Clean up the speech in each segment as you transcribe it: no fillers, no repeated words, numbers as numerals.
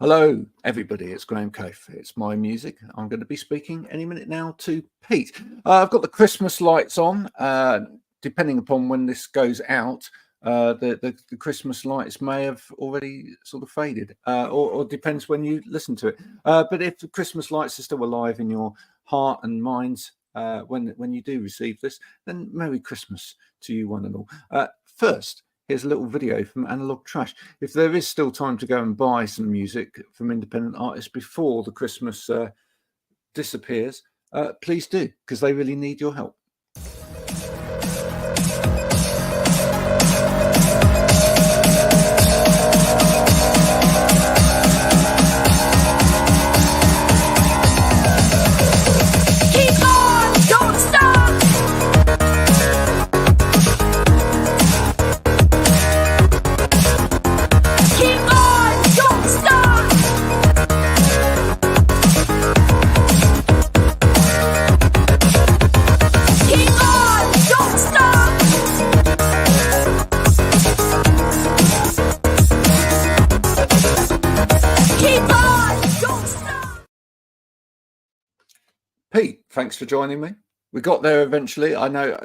Hello, everybody. It's Graham Cove. It's my music. I'm going to be speaking any minute now to Pete. I've got the Christmas lights on. Depending upon when this goes out, the Christmas lights may have already sort of faded, or depends when you listen to it. But if the Christmas lights are still alive in your heart and minds when you do receive this, then Merry Christmas to you one and all. First, here's a little video from Analog Trash. If there is still time to go and buy some music from independent artists before the Christmas disappears, please do, because they really need your help. Pete, thanks for joining me. We got there eventually. I know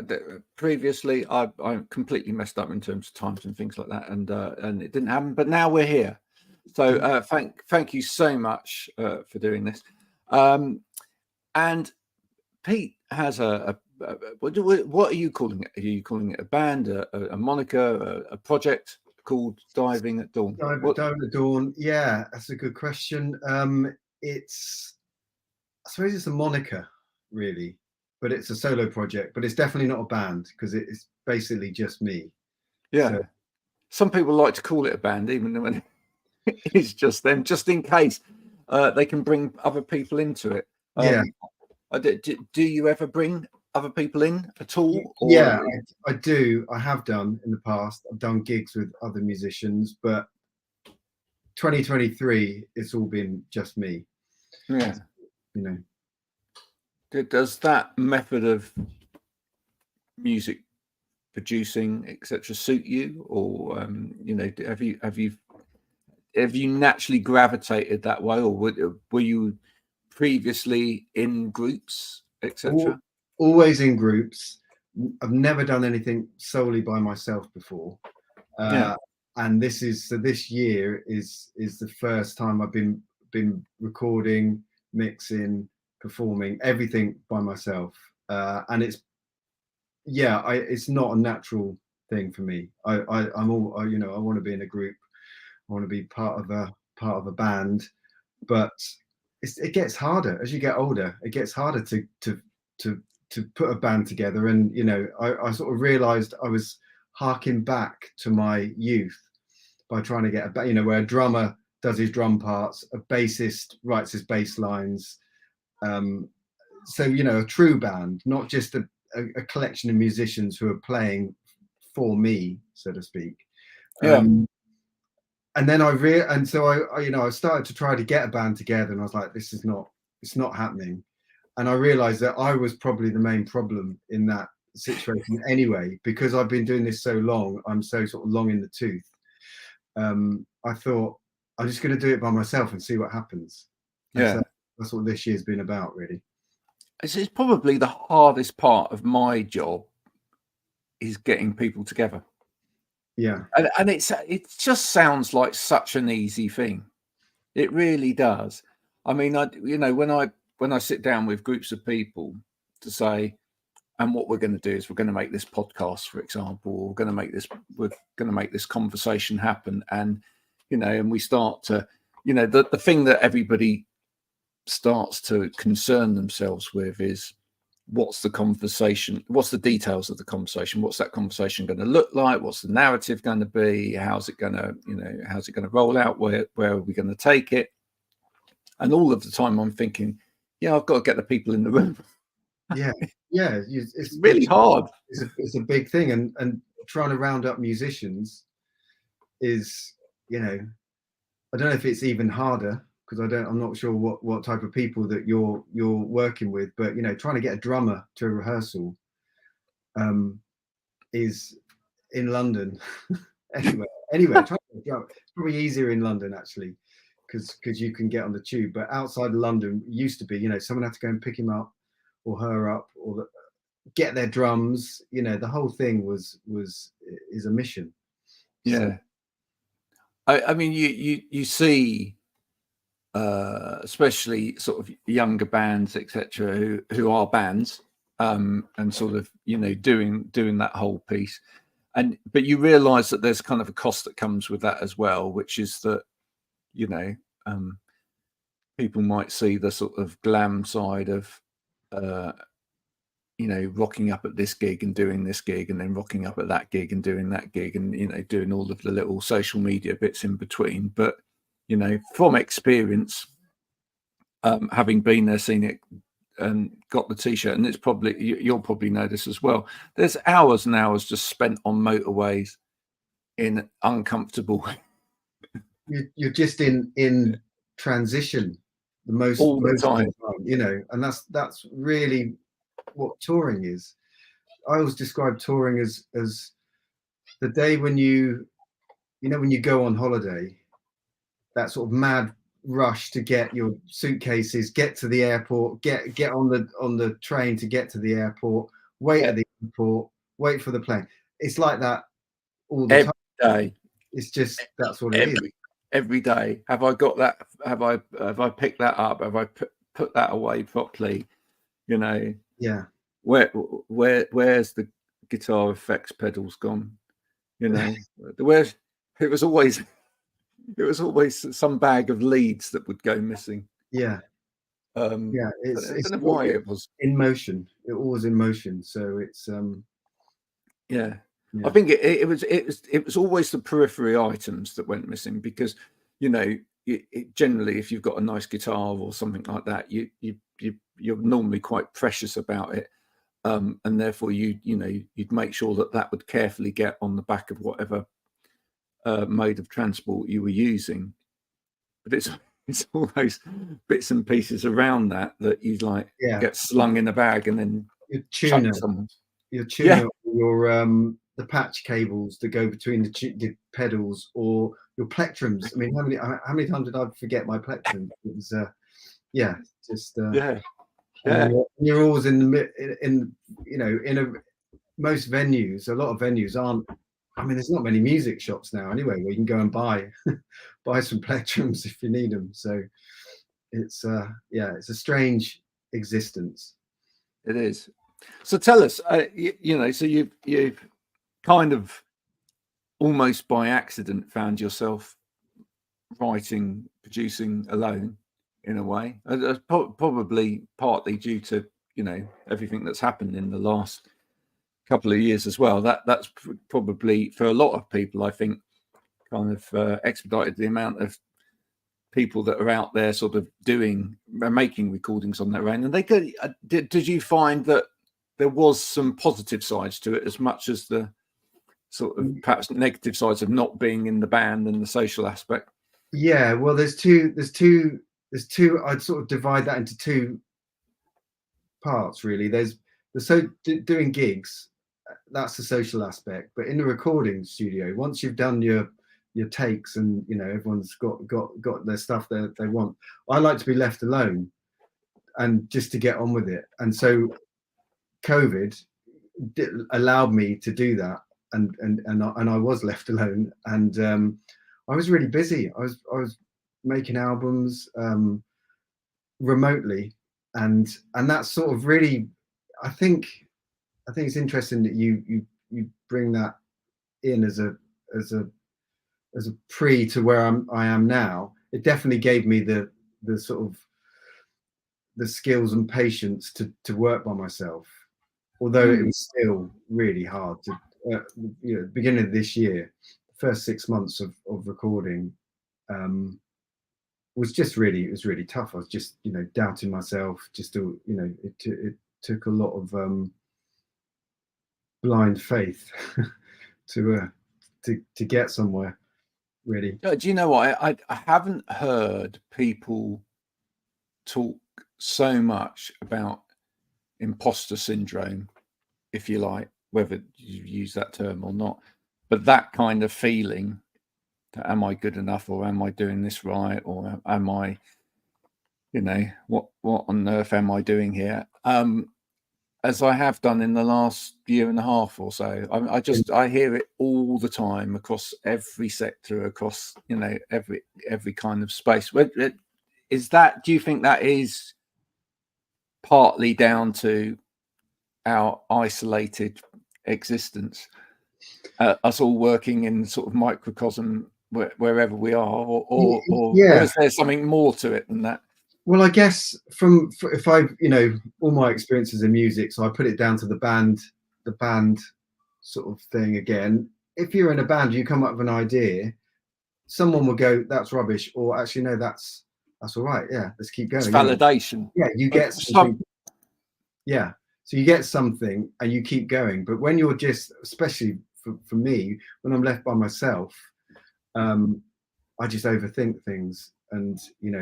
previously I completely messed up in terms of times and things like that, and it didn't happen. But now we're here. So thank you so much for doing this. And Pete has what are you calling it? Are you calling it a band, a moniker, a project called Diving at Dawn? Diving at Dawn. Yeah, that's a good question. I suppose it's a moniker, really, but it's a solo project. But it's definitely not a band because it's basically just me. Yeah. So, some people like to call it a band, even when it's just them, just in case they can bring other people into it. Yeah. Do you ever bring other people in at all? Or... Yeah, I do. I have done in the past. I've done gigs with other musicians, but 2023, it's all been just me. Yeah. You know, does that method of music producing, etc., suit you, or have you naturally gravitated that way, or were you previously in groups, etc.? Always in groups. I've never done anything solely by myself before. And this year is the first time I've been recording, mixing, performing everything by myself, and it's not a natural thing for me. I want to be in a group, I want to be part of a band, but it gets harder as you get older. It gets harder to put a band together, and I sort of realized I was harking back to my youth by trying to get where a drummer does his drum parts, a bassist writes his bass lines. So, a true band, not just a collection of musicians who are playing for me, so to speak. Yeah. And then I started to try to get a band together, and I was like, it's not happening. And I realized that I was probably the main problem in that situation anyway, because I've been doing this so long. I'm so sort of long in the tooth. I thought, I'm just going to do it by myself and see what happens. Yeah. So that's what this year's been about, really. It's probably the hardest part of my job is getting people together. Yeah. And it just sounds like such an easy thing. It really does. I mean, when I sit down with groups of people to say, and what we're going to do is we're going to make this podcast, for example, we're going to make this conversation happen. And, and we start to, the thing that everybody starts to concern themselves with is what's the conversation, what's the details of the conversation, what's that conversation going to look like, what's the narrative going to be, how's it going to roll out, where are we going to take it? And all of the time I'm thinking, I've got to get the people in the room. It's really hard. It's a big thing, and trying to round up musicians is, I don't know if it's even harder, because I'm not sure what type of people that you're working with, but trying to get a drummer to a rehearsal is in London. anyway, trying to get a drummer, it's probably easier in London actually, because you can get on the tube. But outside of London, it used to be, you know, someone had to go and pick him up or her up, or get their drums. You know, the whole thing is a mission. Yeah. So, I mean, you see, especially sort of younger bands, etc., who are bands, and sort of, you know, doing that whole piece, but you realise that there's kind of a cost that comes with that as well, which is that, you know, people might see the sort of glam side of, you know, rocking up at this gig and doing this gig, and then rocking up at that gig and doing that gig, and, you know, doing all of the little social media bits in between. But, you know, from experience, having been there, seen it, and got the t-shirt, and it's probably, you'll probably know this as well, there's hours and hours just spent on motorways in uncomfortable You're just in transition all the most time, of the time, you know, and that's really what touring is. I always describe touring as the day when you know, when you go on holiday, that sort of mad rush to get your suitcases, get to the airport, get on the train to get to the airport, wait at the airport, wait for the plane. It's like that all the time. Day. It's just, that's what it is. Every day. Have I got that? Have I picked that up? Have I put that away properly? You know. Yeah. Where's the guitar effects pedals gone? You know, it was always some bag of leads that would go missing. Yeah. Yeah, it's I don't know why it was in motion. It was in motion, so it's yeah. I think it was always the periphery items that went missing, because, you know, generally, if you've got a nice guitar or something like that, you're normally quite precious about it, and therefore you'd make sure that would carefully get on the back of whatever mode of transport you were using. But it's all those bits and pieces around that you like get slung in a bag and then your tuner, your the patch cables that go between the pedals, or your plectrums. I mean, how many times did I forget my plectrum? It was you're always in you know, most venues. A lot of venues aren't. I mean, there's not many music shops now anyway where you can go and buy some plectrums if you need them. So it's it's a strange existence. It is. So tell us, you know, so you've kind of almost by accident found yourself writing, producing alone in a way, probably partly due to, you know, everything that's happened in the last couple of years as well. That's probably, for a lot of people, I think, kind of expedited the amount of people that are out there sort of making recordings on their own. And they could, did you find that there was some positive sides to it as much as the sort of perhaps negative sides of not being in the band and the social aspect? Yeah, well, there's two. I'd sort of divide that into two parts, really. There's doing gigs, that's the social aspect. But in the recording studio, once you've done your takes and, you know, everyone's got their stuff that they want, I like to be left alone and just to get on with it. And so COVID allowed me to do that, and I was left alone, and I was really busy. I was making albums remotely, and that's sort of really, I think it's interesting that you bring that in as a pre to where I am now. It definitely gave me the sort of the skills and patience to work by myself, although it was still really hard to you know, beginning of this year, the first 6 months of recording was really tough. I was just, you know, doubting myself, just to, you know, it took a lot of blind faith to get somewhere, really. Do you know what? I haven't heard people talk so much about imposter syndrome, if you like, whether you use that term or not, but that kind of feeling am I good enough, or am I doing this right, or am I, what on earth am I doing here? As I have done in the last year and a half or so. I hear it all the time across every sector, across every kind of space. Do you think that is partly down to our isolated existence, us all working in sort of microcosm wherever we are, or is there something more to it than that? Well, I guess if I, all my experiences in music, so I put it down to the band sort of thing again. If you're in a band, you come up with an idea, someone will go, "That's rubbish," or actually, no, that's all right. Yeah, let's keep going. It's validation. Yeah, you get something. Yeah, so you get something and you keep going. But when you're just, especially for me, when I'm left by myself, I just overthink things and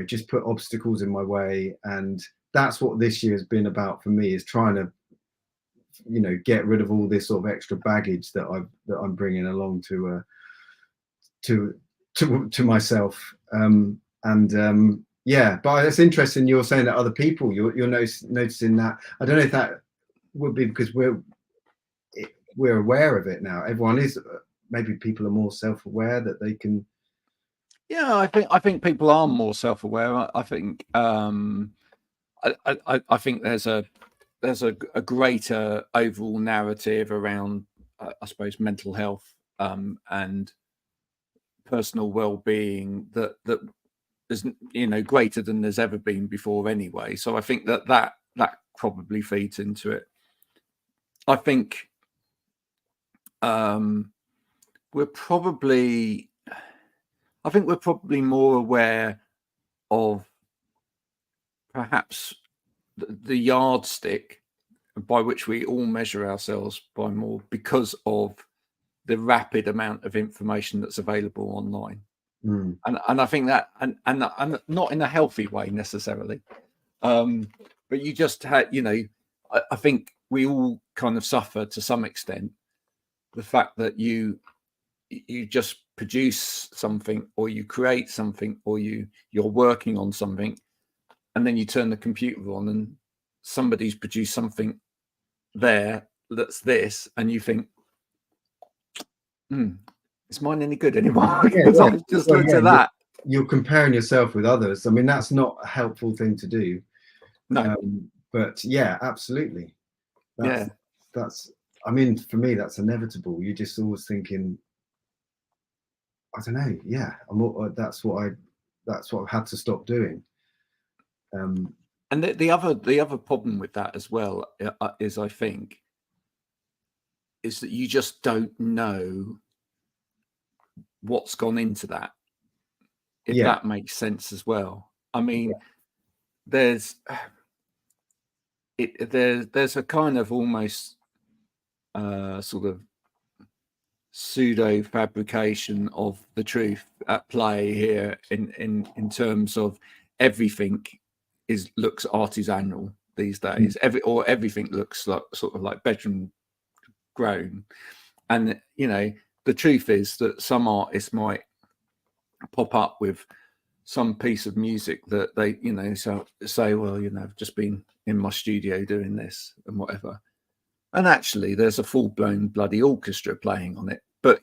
just put obstacles in my way. And that's what this year has been about for me, is trying to get rid of all this sort of extra baggage that I'm bringing along to myself. Yeah, but it's interesting you're saying that other people, you're noticing that. I don't know if that would be because we're aware of it now. Everyone is. Maybe people are more self-aware that they can. Yeah, I think people are more self-aware. I think I think there's a greater overall narrative around I suppose mental health and personal well-being that is greater than there's ever been before anyway. So I think that probably feeds into it. I think we're probably more aware of perhaps the yardstick by which we all measure ourselves by more, because of the rapid amount of information that's available online. And I think that and not in a healthy way necessarily, but you just had I think we all kind of suffer to some extent the fact that you just produce something, or you create something, or you're working on something, and then you turn the computer on and somebody's produced something there that's this, and you think, is mine any good anymore? Because I've just looked at that. You're comparing yourself with others. I mean, that's not a helpful thing to do. No. But yeah, absolutely. That's I mean, for me, that's inevitable. You're just always thinking, I don't know. Yeah, that's what I've had to stop doing. And the other problem with that as well is, I think, is that you just don't know what's gone into that, if that makes sense as well. I mean, there's a kind of almost sort of pseudo fabrication of the truth at play here in terms of everything looks artisanal these days. Everything looks like sort of like bedroom grown, and the truth is that some artists might pop up with some piece of music that they say, well, I've just been in my studio doing this and whatever, and actually there's a full-blown bloody orchestra playing on it, but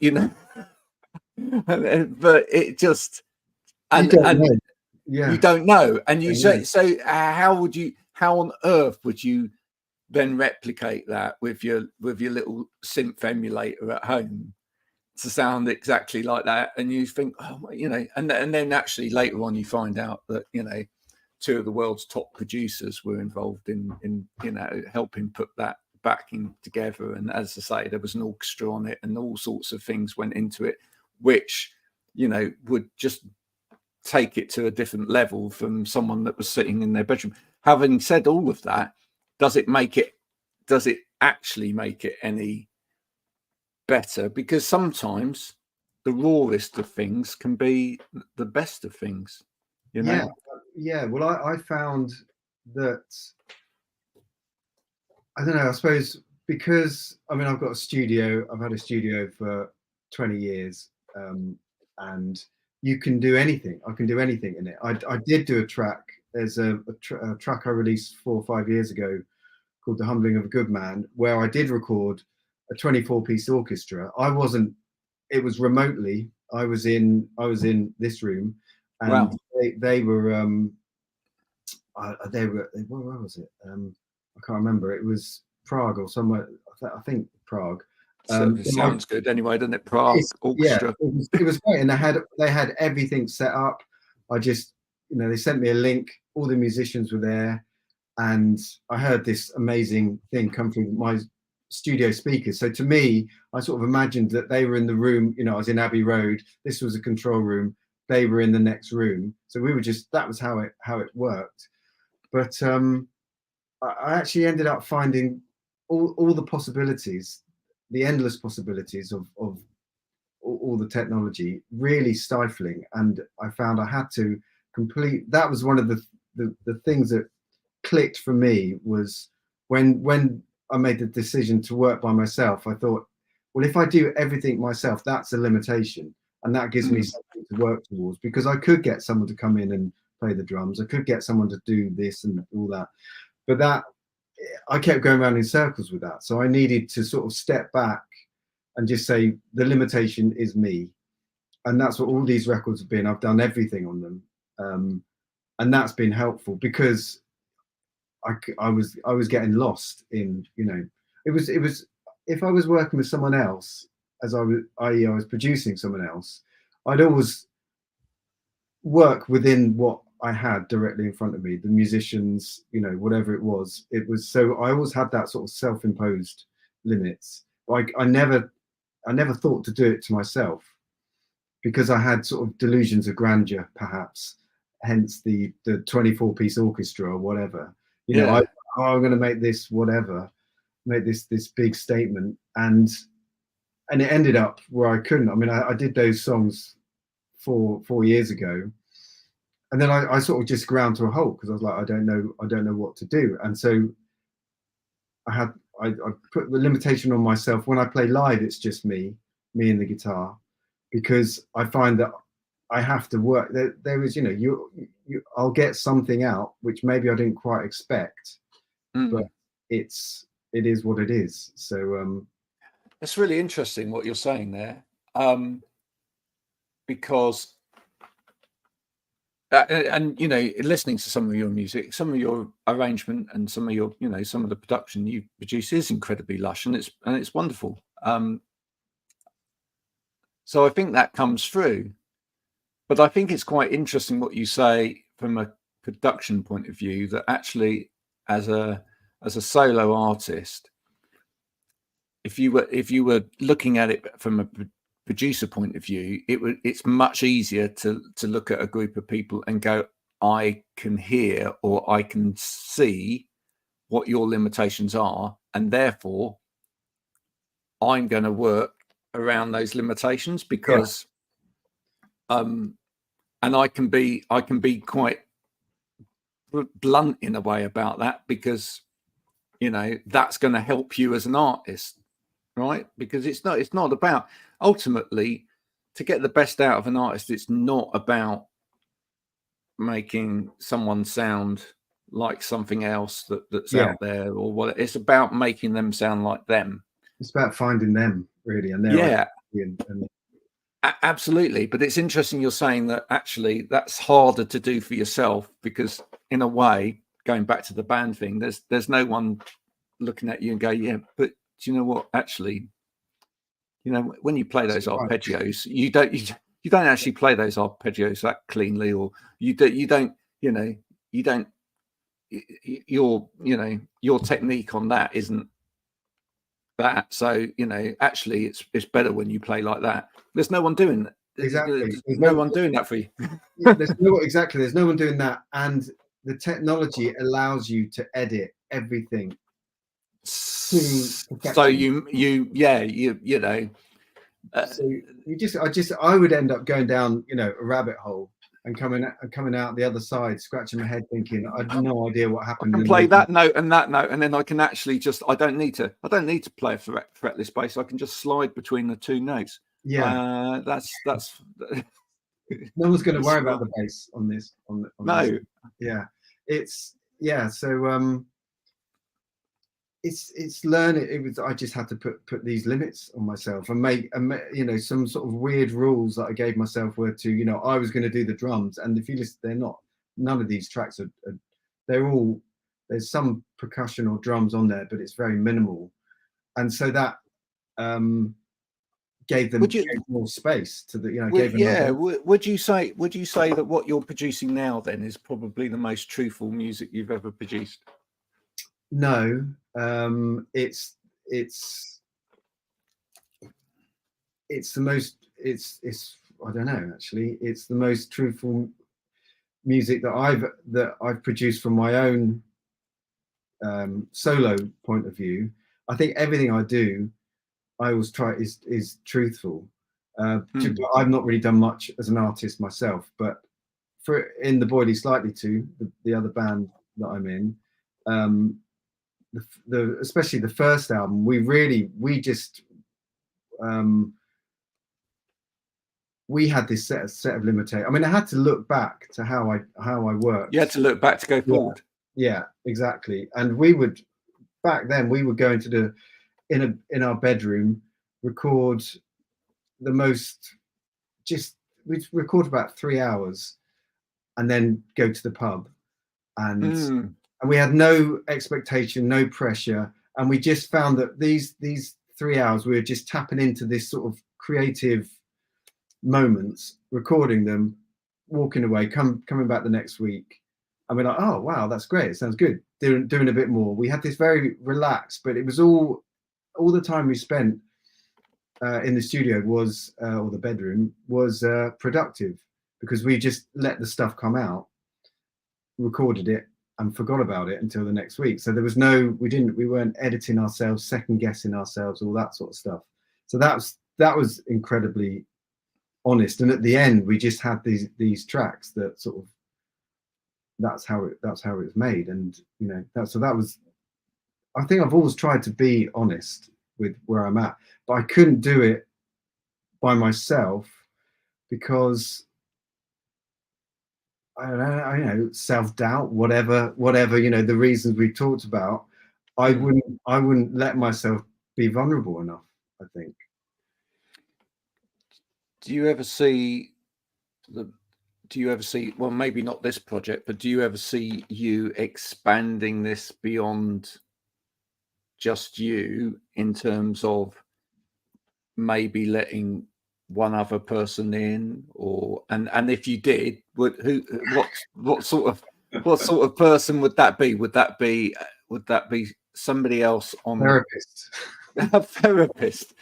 but it just you don't know, and you say, so how on earth would you then replicate that with your little synth emulator at home to sound exactly like that? And you think, and then actually later on you find out that two of the world's top producers were involved in helping put that backing together, and as I say, there was an orchestra on it and all sorts of things went into it, which would just take it to a different level from someone that was sitting in their bedroom. Having said all of that, does it actually make it any better? Because sometimes the rawest of things can be the best of things, Yeah. Well, I found that, I don't know, I suppose because I've got a studio. I've had a studio for 20 years, and you can do anything. I can do anything in it. I did do a track. There's a track I released 4 or 5 years ago called The Humbling of a Good Man, where I did record a 24-piece orchestra. It was remotely. I was in this room, and Wow. they were where was it? I can't remember. It was Prague or somewhere. I think Prague. Sounds good anyway, doesn't it? Prague Orchestra. Yeah, it was great, and they had everything set up. I just, they sent me a link. All the musicians were there, and I heard this amazing thing come through my studio speakers. So to me, I sort of imagined that they were in the room. I was in Abbey Road. This was a control room. They were in the next room. So we were that was how it worked. But I actually ended up finding all the possibilities, the endless possibilities of all the technology really stifling. And I found I had to that was one of the things that clicked for me, was when I made the decision to work by myself. I thought, well, if I do everything myself, that's a limitation, and that gives me something to work towards, because I could get someone to come in and play the drums. I could get someone to do this and all that, but I kept going around in circles with that. So I needed to sort of step back and just say, the limitation is me. And that's what all these records have been. I've done everything on them. And that's been helpful, because I was getting lost in, it was if I was working with someone else, as I was producing someone else, I'd always work within what I had directly in front of me, the musicians, whatever it was. So I always had that sort of self-imposed limits. Like I never thought to do it to myself, because I had sort of delusions of grandeur, perhaps, hence the 24-piece orchestra or whatever. I'm going to make this whatever, make this big statement, and it ended up where I couldn't. I mean, I did those songs 4 years ago, and then I sort of just ground to a halt, because I was like, I don't know what to do. And so I put the limitation on myself. When I play live, it's just me and the guitar, because I find that I have to work. There is, I'll get something out which maybe I didn't quite expect, but it is what it is. So it's really interesting what you're saying there, because and listening to some of your music, some of your arrangement, and some of your some of the production you produce is incredibly lush, and it's wonderful. So I think that comes through. But I think it's quite interesting what you say from a production point of view, that actually as a solo artist, if you were looking at it from a producer point of view, it's much easier to look at a group of people and go, I can hear or I can see what your limitations are, and therefore I'm going to work around those limitations, because and I can be quite blunt in a way about that, because that's going to help you as an artist, right? Because it's not about, ultimately, to get the best out of an artist, it's not about making someone sound like something else that's out there, or what. It's about making them sound like them. It's about finding them, really, and absolutely. But it's interesting you're saying that actually that's harder to do for yourself, because in a way, going back to the band thing, there's no one looking at you and go, yeah, but do you know what? Actually, when you play those arpeggios, you don't actually play those arpeggios that cleanly, or your technique on that isn't that. So actually it's better when you play like that. There's no one doing that. Exactly. There's no one doing that for you. There's no one doing that, and the technology allows you to edit everything to perfection. So I would end up going down a rabbit hole and coming out the other side, scratching my head, thinking I had no idea what happened. I can play that note and that note, and then I can actually I don't need to play a fretless bass. I can just slide between the two notes. That's No one's going to it's worry about the bass on this. On no. this. Yeah, it's So it's learning. It was I just had to put these limits on myself and make some sort of weird rules that I gave myself were to I was going to do the drums, and if you listen, none of these tracks are they're all, there's some percussion or drums on there, but it's very minimal, and so that gave them more space to the Would you say that what you're producing now then is probably the most truthful music you've ever produced? No, it's the most, I don't know, actually, it's the most truthful music that I've produced from my own solo point of view. I think everything I do, I always try is truthful. I've not really done much as an artist myself, but in the Boily Slightly Too, the other band that I'm in, especially the first album, we had this set of limitations. I mean, I had to look back to how I worked. You had to look back to go forward. Yeah, exactly. And back then we would go into in our bedroom, record we'd record about 3 hours and then go to the pub, and we had no expectation, no pressure, and we just found that these 3 hours we were just tapping into this sort of creative moments, recording them, walking away, coming back the next week, and we're like, oh wow, that's great, it sounds good, doing a bit more. We had this very relaxed, but it was all the time we spent in the studio was or the bedroom was productive, because we just let the stuff come out, recorded it, and forgot about it until the next week. So there was we weren't editing ourselves, second guessing ourselves, all that sort of stuff. So that was incredibly honest. And at the end, we just had these tracks that sort of, that's how it was made. And I think I've always tried to be honest with where I'm at, but I couldn't do it by myself because I don't know, self-doubt, whatever, the reasons we talked about, I wouldn't let myself be vulnerable enough, I think. Do you ever see, well, maybe not this project, but do you ever see you expanding this beyond just you, in terms of maybe letting one other person in, and if you did, what sort of person would that be? Would that be somebody else on therapist? A therapist.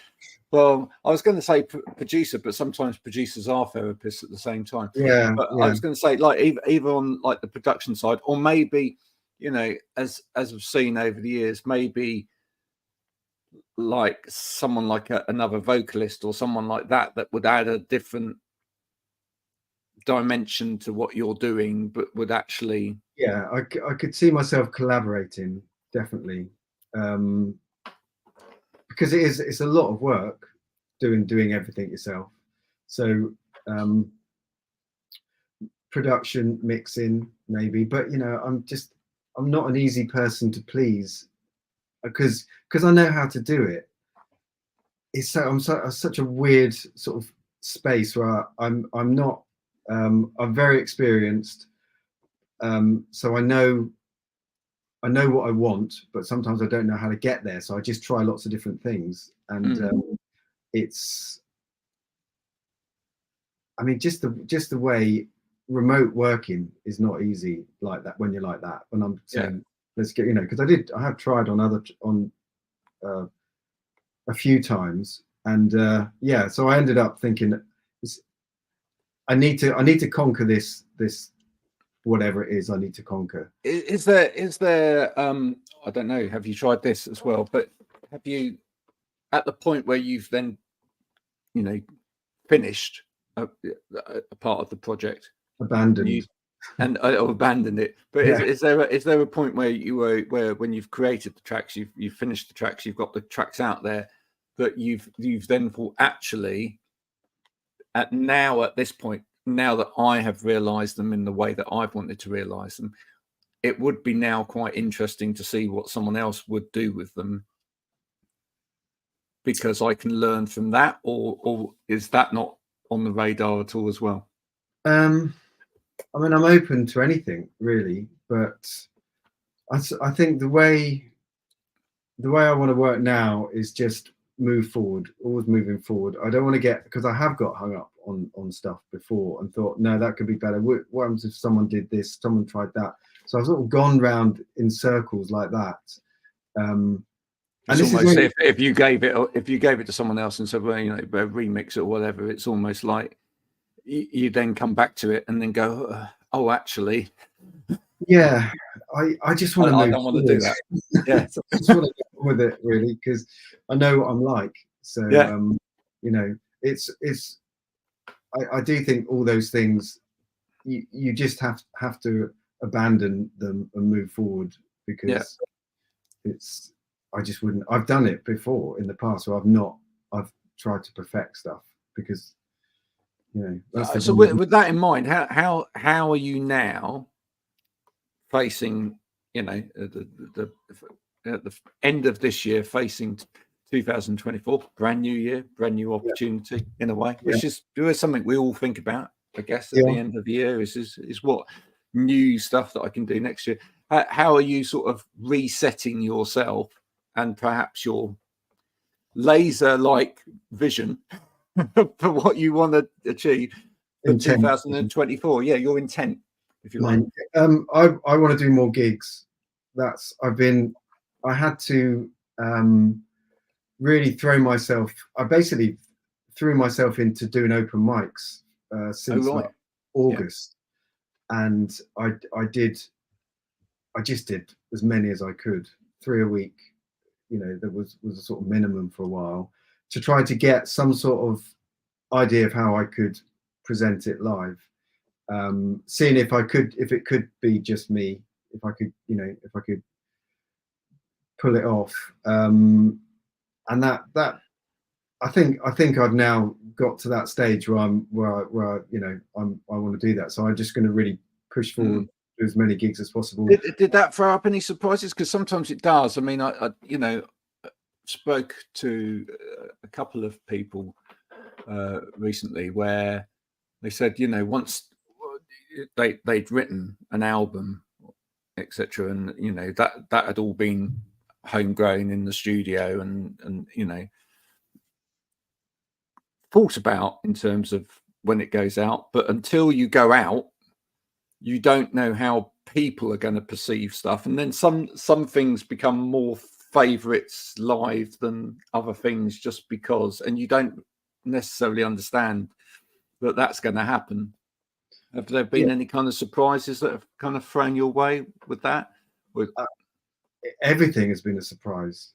Well, I was going to say producer, but sometimes producers are therapists at the same time. Yeah. But yeah. I was going to say, like, either on like the production side, or maybe, as I've seen over the years, maybe like someone like another vocalist or someone like that would add a different dimension to what you're doing, but would actually. Yeah, I could see myself collaborating, definitely. Because it's a lot of work doing everything yourself. So production, mixing, maybe, but I'm not an easy person to please, because I know how to do it. I'm such a weird sort of space where I'm not I'm very experienced, so I know what I want, but sometimes I don't know how to get there. So I just try lots of different things, and it's, I mean, just the way remote working is not easy like that when you're like that. When I'm saying, let's get, because I have tried on a few times, and so I ended up thinking, I need to conquer this whatever it is I need to conquer. Is there I don't know, have you tried this as well, but have you, at the point where you've then finished a part of the project, abandoned it, but is there a point where when you've created the tracks, you've finished the tracks, you've got the tracks out there, that you've then thought, actually now at this point, now that I have realised them in the way that I've wanted to realise them, it would be now quite interesting to see what someone else would do with them, because I can learn from that, or is that not on the radar at all as well? I mean, I'm open to anything really, but I think the way I want to work now is just move forward, always moving forward. I don't want to get, because I have got hung up on stuff before and thought, no, that could be better. What happens if someone did this, someone tried that? So I've sort of gone round in circles like that. And it's almost if you gave it to someone else and said, well, you know, remix it or whatever, it's almost like you then come back to it and then go, oh, actually, yeah, I just want to move. I don't want to do that. Yeah, so I just want to get on with it really, because I know what I'm like. So yeah. You know, it's I do think all those things you just have to abandon them and move forward, because it's, I just wouldn't. I've done it before in the past, so I've tried to perfect stuff, because you know. So with that in mind, how are you now facing, you know, the at the end of this year, facing 2024, brand new year, brand new opportunity in a way, which is something we all think about, I guess, at the end of the year is what new stuff that I can do next year. How are you sort of resetting yourself and perhaps your laser-like vision for what you want to achieve for 2024? Yeah, your intent, if you like. I want to do more gigs. I had to really throw myself. I basically threw myself into doing open mics since like August, and I just did as many as I could, 3 a week. You know, there was a sort of minimum for a while, to try to get some sort of idea of how I could present it live. Seeing if it could be just me, if I could pull it off. And that I think I've now got to that stage where I want to do that. So I'm just going to really push forward, do as many gigs as possible. Did that throw up any surprises? Because sometimes it does. I mean, I spoke to a couple of people recently where they said, you know, once they'd written an album, etc., and you know that had all been homegrown in the studio and you know thought about in terms of when it goes out, but until you go out, you don't know how people are going to perceive stuff, and then some things become more favorites live than other things just because, and you don't necessarily understand that that's going to happen. Have there been any kind of surprises that have kind of thrown your way with that? Everything has been a surprise.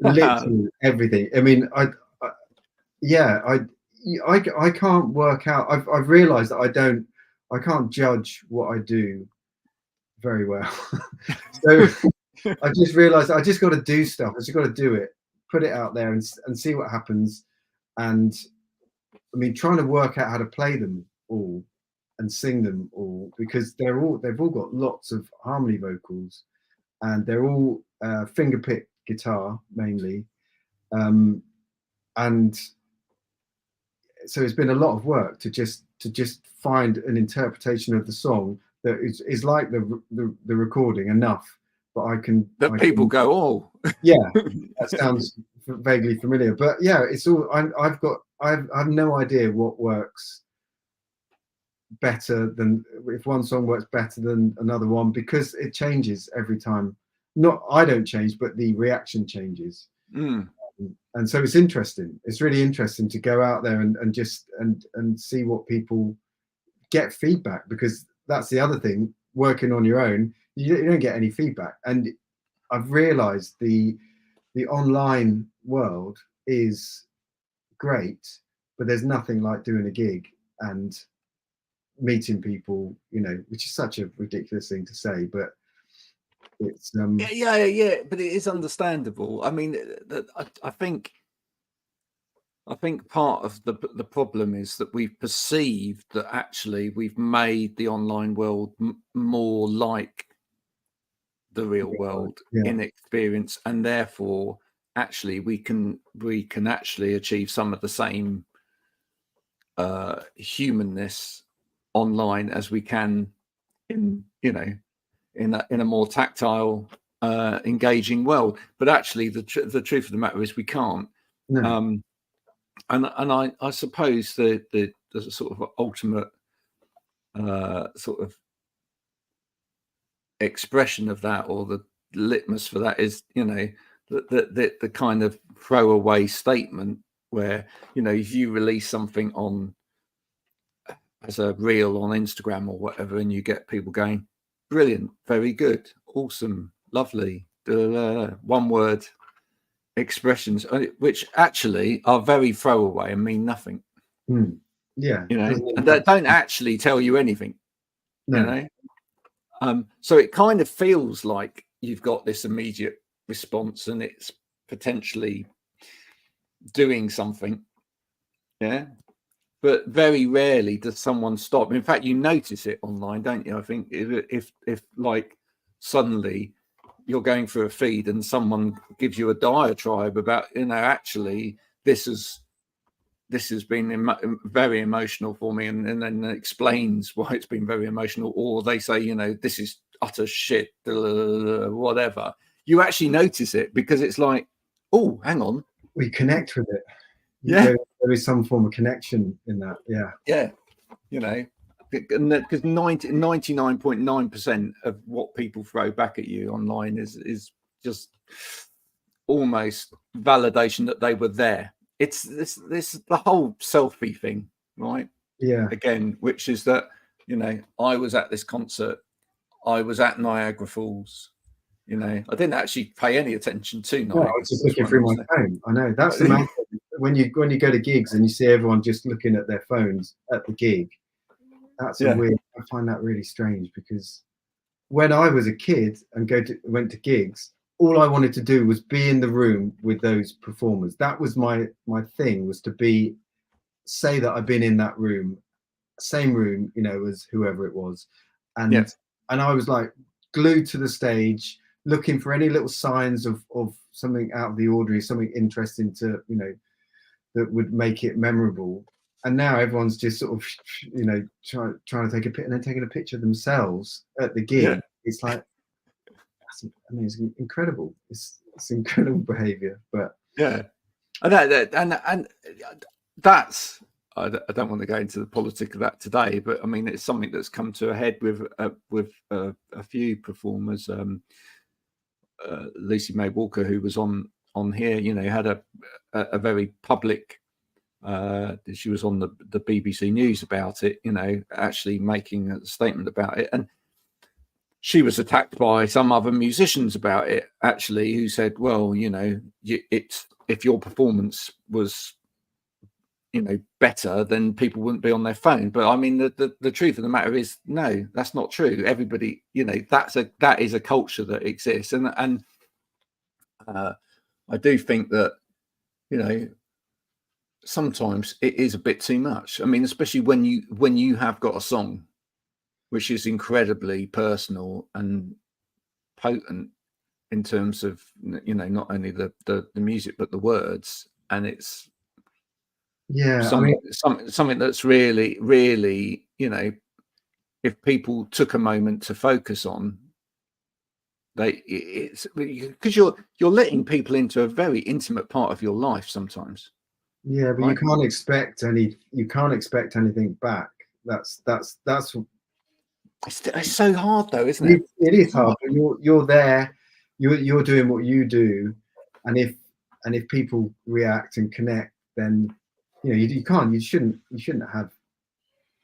Literally everything. I mean, I can't work out. I've realised that I can't judge what I do very well. So I just realised I just got to do stuff. I just got to do it, put it out there, and see what happens. And I mean, trying to work out how to play them all and sing them all, because they've all got lots of harmony vocals, and they're all finger pick guitar mainly, and so it's been a lot of work to just find an interpretation of the song that is like the recording enough, but people go, oh yeah, that sounds vaguely familiar, but yeah, it's all I have no idea what works better than, if one song works better than another one, because it changes every time. Not I don't change, but the reaction changes. And so it's interesting. It's really interesting to go out there and just and see what people get feedback, because that's the other thing. Working on your own, you don't get any feedback. And I've realized the online world is great, but there's nothing like doing a gig and meeting people, you know, which is such a ridiculous thing to say, but it's yeah, but it is understandable. I mean, I think I think part of the problem is that we've perceived that actually we've made the online world more like the real world Yeah. in experience, and therefore actually we can actually achieve some of the same humanness online as we can in in a more tactile engaging world. But actually the truth of the matter is we can't. No. And I suppose the sort of ultimate sort of expression of that, or the litmus for that, is the kind of throwaway statement where if you release something on as a reel on Instagram or whatever, and you get people going, brilliant, very good, awesome, lovely, one word expressions, which actually are very throwaway and mean nothing. Yeah, and they don't actually tell you anything. No. So it kind of feels like you've got this immediate response and it's potentially doing something. Yeah. But very rarely does someone stop. In fact, you notice it online, don't you? I think if like suddenly you're going through a feed and someone gives you a diatribe about, actually this has been very emotional for me, and then explains why it's been very emotional, or they say, this is utter shit, whatever. You actually notice it because it's like, oh, hang on. We connect with it. Yeah. There is some form of connection in that. Yeah. Yeah. Because 99.9% of what people throw back at you online is just almost validation that they were there. It's this the whole selfie thing, right? Yeah. Again, which is that I was at this concert, I was at Niagara Falls. I didn't actually pay any attention to Niagara. I was just looking through my phone. I know that's the main thing. When you go to gigs and you see everyone just looking at their phones at the gig, that's weird. I find that really strange, because when I was a kid and went to gigs, all I wanted to do was be in the room with those performers. That was my thing, was to say that I've been in that room, same room, as whoever it was, and I was like glued to the stage, looking for any little signs of something out of the ordinary, something interesting to that would make it memorable. And now everyone's just sort of trying to take a picture, and then taking a picture themselves at the gig. It's like, it's incredible. It's incredible behavior. But and that's, I don't want to go into the politics of that today, but I mean, it's something that's come to a head with a few performers. Lucy May Walker, who was on here, had a very public. She was on the BBC News about it, actually making a statement about it, and she was attacked by some other musicians about it, actually, who said, well, it's, if your performance was better, then people wouldn't be on their phone. But I mean, the truth of the matter is, no, that's not true. Everybody, that is a culture that exists, and I do think that sometimes it is a bit too much. I mean, especially when you have got a song which is incredibly personal and potent in terms of not only the music but the words, and it's something that's really, really, if people took a moment to focus on, it's because you're letting people into a very intimate part of your life sometimes. Yeah, but right? You can't expect anything back. That's it's so hard though, isn't it? It is hard. But you're there, you're doing what you do, and if people react and connect, then you shouldn't have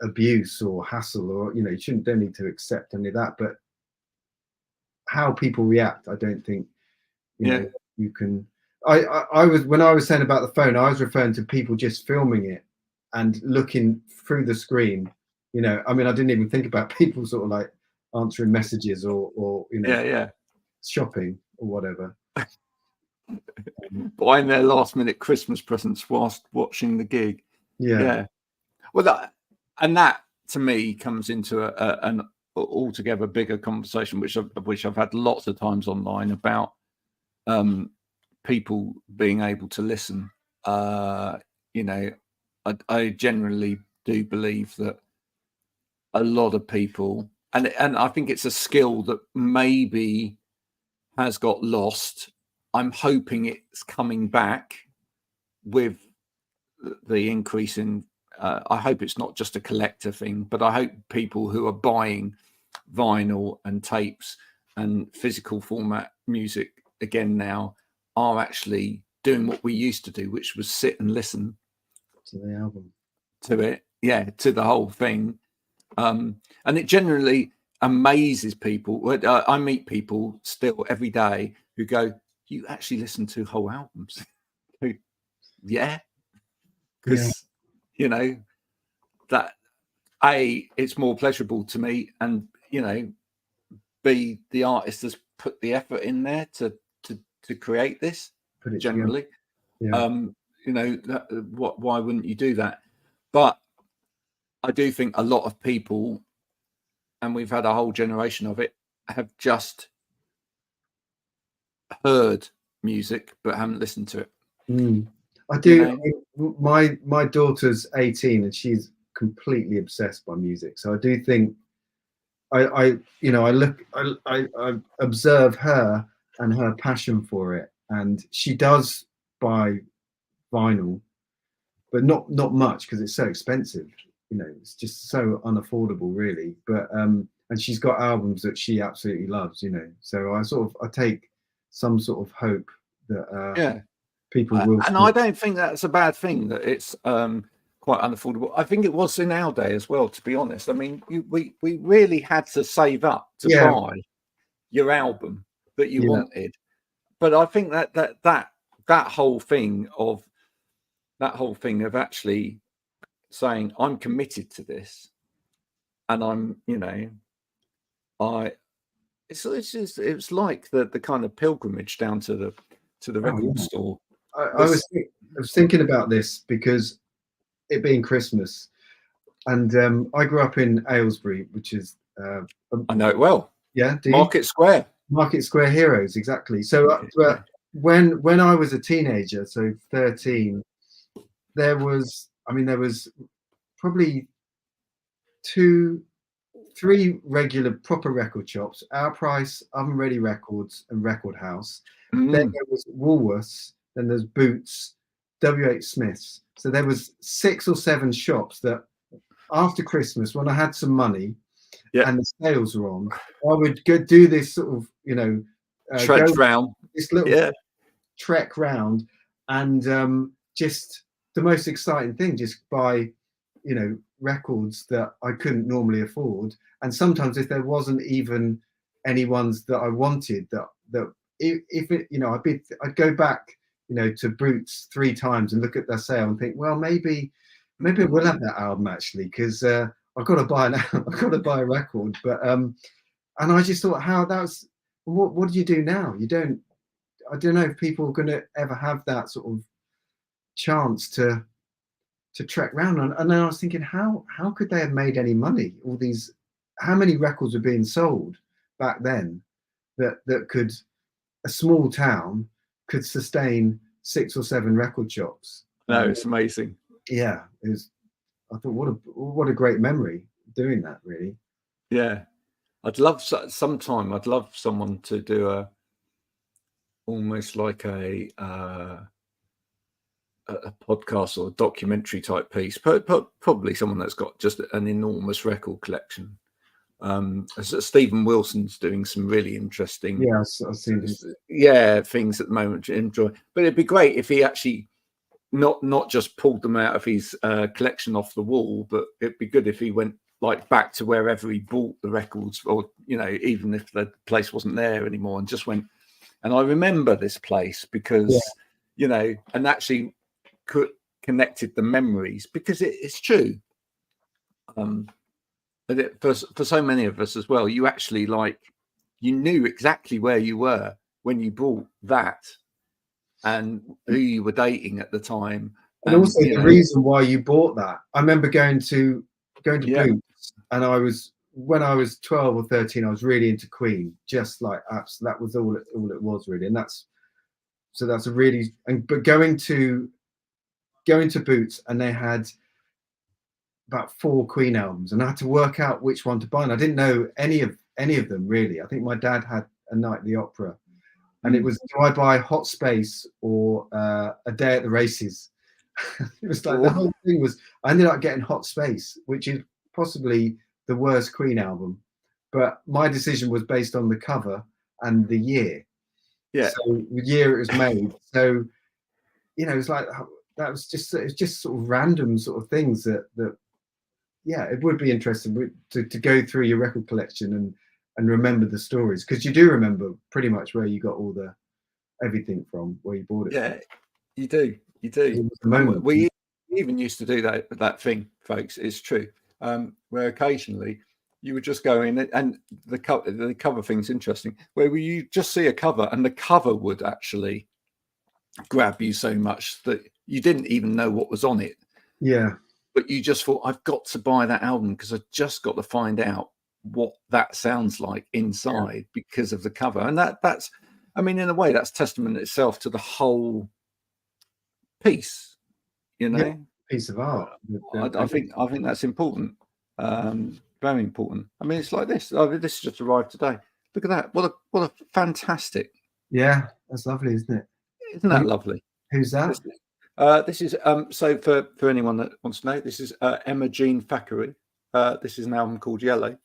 abuse or hassle, or don't need to accept any of that. But how people react, I don't think you can. I was, when I was saying about the phone, I was referring to people just filming it and looking through the screen. I mean, I didn't even think about people sort of like answering messages or shopping or whatever. buying their last minute Christmas presents whilst watching the gig. Yeah. Well, that to me comes into an altogether bigger conversation, which I've had lots of times online about people being able to listen. You know, I generally do believe that a lot of people, and I think it's a skill that maybe has got lost. I'm hoping it's coming back with the increase in. I hope it's not just a collector thing, but I hope people who are buying vinyl and tapes and physical format music again now are actually doing what we used to do, which was sit and listen to the album, to it, to the whole thing. And it generally amazes people. I meet people still every day who go, "You actually listen to whole albums?" Yeah, because you know that it's more pleasurable to me, and you know, B, the artist has put the effort in there to create this. Generally, you know, why wouldn't you do that? But I do think a lot of people, and we've had a whole generation of it, have just heard music but haven't listened to it. I do. You know? My daughter's 18 and she's completely obsessed by music. So I do think I observe her and her passion for it, and she does buy vinyl, but not much because it's so expensive. You know, it's just so unaffordable, really. But and she's got albums that she absolutely loves. You know, so I take some sort of hope that people will. And I don't think that's a bad thing that it's quite unaffordable. I think it was in our day as well, to be honest. I mean, we really had to save up to buy your album that you wanted. But I think that whole thing of actually saying I'm committed to this, and I'm, you know, it's like the kind of pilgrimage down to the record store. I was thinking about this because it being Christmas, and I grew up in Aylesbury, which is I know it well. Yeah, Market Square heroes, exactly. So when I was a teenager, so 13, there was probably 2-3 regular proper record shops: Our Price, Oven Ready Records, and Record House. Then there was Woolworths, then there's Boots, W.H. Smith's. So there was 6 or 7 shops that after Christmas, when I had some money and the sales were on, I would go do this sort of, you know, trek round, this little trek round, and just the most exciting thing, just buy, you know, records that I couldn't normally afford. And sometimes if there wasn't even any ones that I wanted, that if it, you know, I'd go back, you know, to Boots 3 times and look at their sale and think, well, maybe I will have that album actually, because I've got to buy a record. But and I just thought, how that's what do you do now? I don't know if people are going to ever have that sort of chance to trek around. And then I was thinking, how could they have made any money? How many records were being sold back then that could, a small town could sustain 6 or 7 record shops? No, it's amazing. Yeah, I thought, what a great memory doing that, really. Yeah, I'd love someone to do almost like a podcast or a documentary type piece, probably someone that's got just an enormous record collection. Stephen Wilson's doing some really interesting I've seen this. Things at the moment to enjoy. But it'd be great if he actually not just pulled them out of his collection off the wall, but it'd be good if he went like back to wherever he bought the records, or, you know, even if the place wasn't there anymore, and just went, and I remember this place because you know, and actually connected the memories, because it's true. But for so many of us as well, you actually, like, you knew exactly where you were when you bought that and who you were dating at the time. And also the reason why you bought that. I remember going to Boots, and when I was 12 or 13, I was really into Queen, just like apps. That was all it was really. And that's a really, but going to Boots, and they had about 4 Queen albums, and I had to work out which one to buy. And I didn't know any of them really. I think my dad had A Night at the Opera, and it was, do I buy Hot Space or A Day at the Races? It was like the whole thing was. I ended up getting Hot Space, which is possibly the worst Queen album, but my decision was based on the cover and the year. Yeah. So the year it was made. So it was like that was just sort of random sort of things that it would be interesting to go through your record collection and remember the stories, because you do remember pretty much where you got all everything from, where you bought it. Yeah, from. You do. We even used to do that thing, folks. It's true. Where occasionally you would just go in, and the cover thing's interesting, where you just see a cover and the cover would actually grab you so much that you didn't even know what was on it. Yeah. But you just thought, I've got to buy that album because I've just got to find out what that sounds like inside because of the cover. And that's, I mean, in a way, that's testament itself to the whole piece, piece of art. I think that's important, very important. I mean, it's like this. This just arrived today. Look at that! What a fantastic. Yeah, that's lovely, isn't it? Isn't that lovely? Who's that? This is so for anyone that wants to know, this is Emma Jean Thackeray. This is an album called Yellow.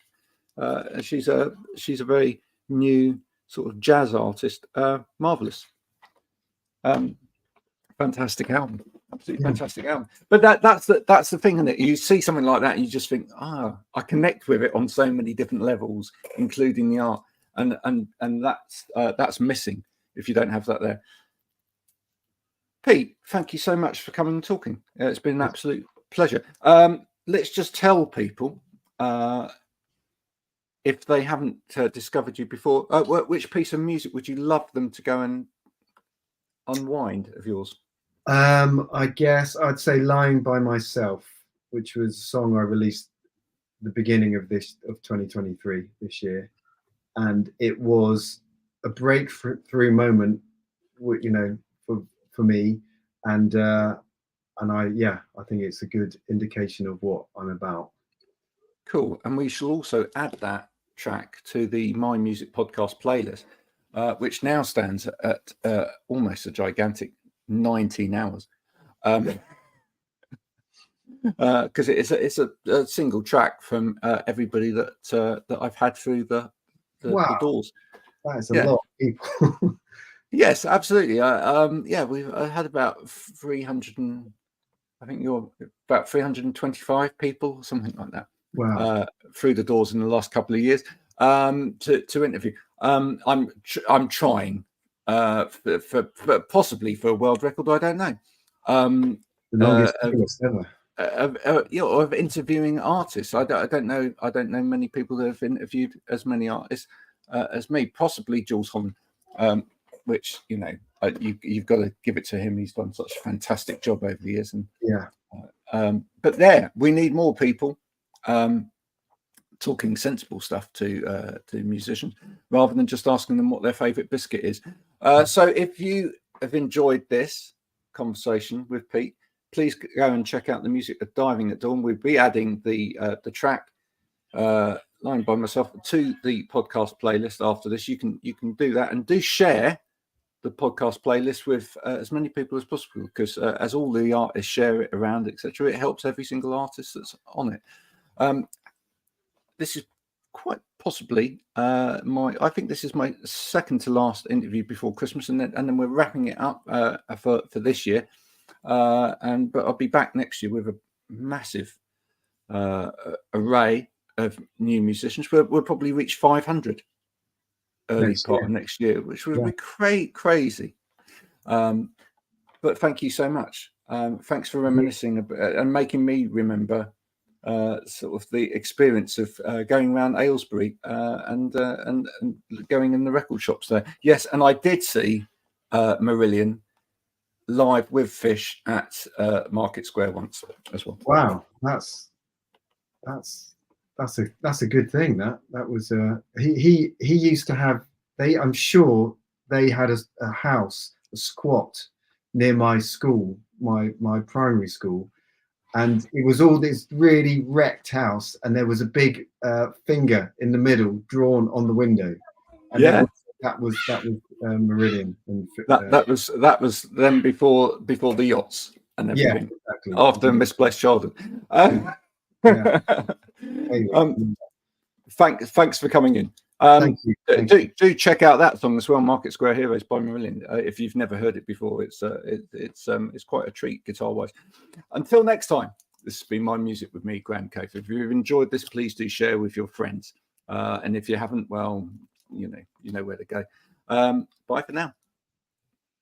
She's a very new sort of jazz artist. Marvelous. Fantastic album. Absolutely fantastic album. But that's the thing, isn't it? You see something like that and you just think, I connect with it on so many different levels, including the art. And that's missing if you don't have that there. Pete, thank you so much for coming and talking. It's been an absolute pleasure. Let's just tell people, if they haven't discovered you before, which piece of music would you love them to go and unwind of yours? I guess I'd say Lying by Myself, which was a song I released the beginning of 2023 this year. And it was a breakthrough moment, for me. And I think it's a good indication of what I'm about. Cool. And we shall also add that track to the My Music Podcast playlist, which now stands at almost a gigantic 19 hours. Because it's a single track from everybody that I've had through the doors. That is a lot of people. Yes, absolutely. We've had about 300 and I think you're about 325 people, something like that. Wow. Through the doors in the last couple of years to interview. I'm trying for possibly for a world record. I don't know. The longest ever. Of interviewing artists. I don't know many people that have interviewed as many artists as me. Possibly Jules Holland, which you've got to give it to him. He's done such a fantastic job over the years. And but we need more people talking sensible stuff to musicians rather than just asking them what their favorite biscuit is. So if you have enjoyed this conversation with Pete, please go and check out the music of Diving at Dawn. We'll be adding the track Lying by Myself to the podcast playlist after this. You can do that, and do share the podcast playlist with as many people as possible, because as all the artists share it around, etc., it helps every single artist that's on it. This is quite possibly I think this is my second to last interview before Christmas, and then we're wrapping it up for this year. But I'll be back next year with a massive array of new musicians. We'll probably reach 500 early part of next year, which would be crazy. But thank you so much. Thanks for reminiscing and making me remember sort of the experience of going around Aylesbury and going in the record shops there. Yes, and I did see Marillion live with Fish at Market Square once as well. Wow, that's a good thing. That was he used to have. I'm sure they had a house, a squat near my school, my primary school, and it was all this really wrecked house, and there was a big finger in the middle drawn on the window, and that was Meridian. And that was them before the yachts and everything. Yeah, exactly. After Misplaced Childhood. Thanks for coming in. Thank you. Do check out that song as well, Market Square Heroes by Marillion. If you've never heard it before, it's quite a treat guitar wise. Until next time, this has been My Music with me, Graham Cave. If you've enjoyed this, please do share with your friends. And if you haven't, well, you know where to go. Bye for now.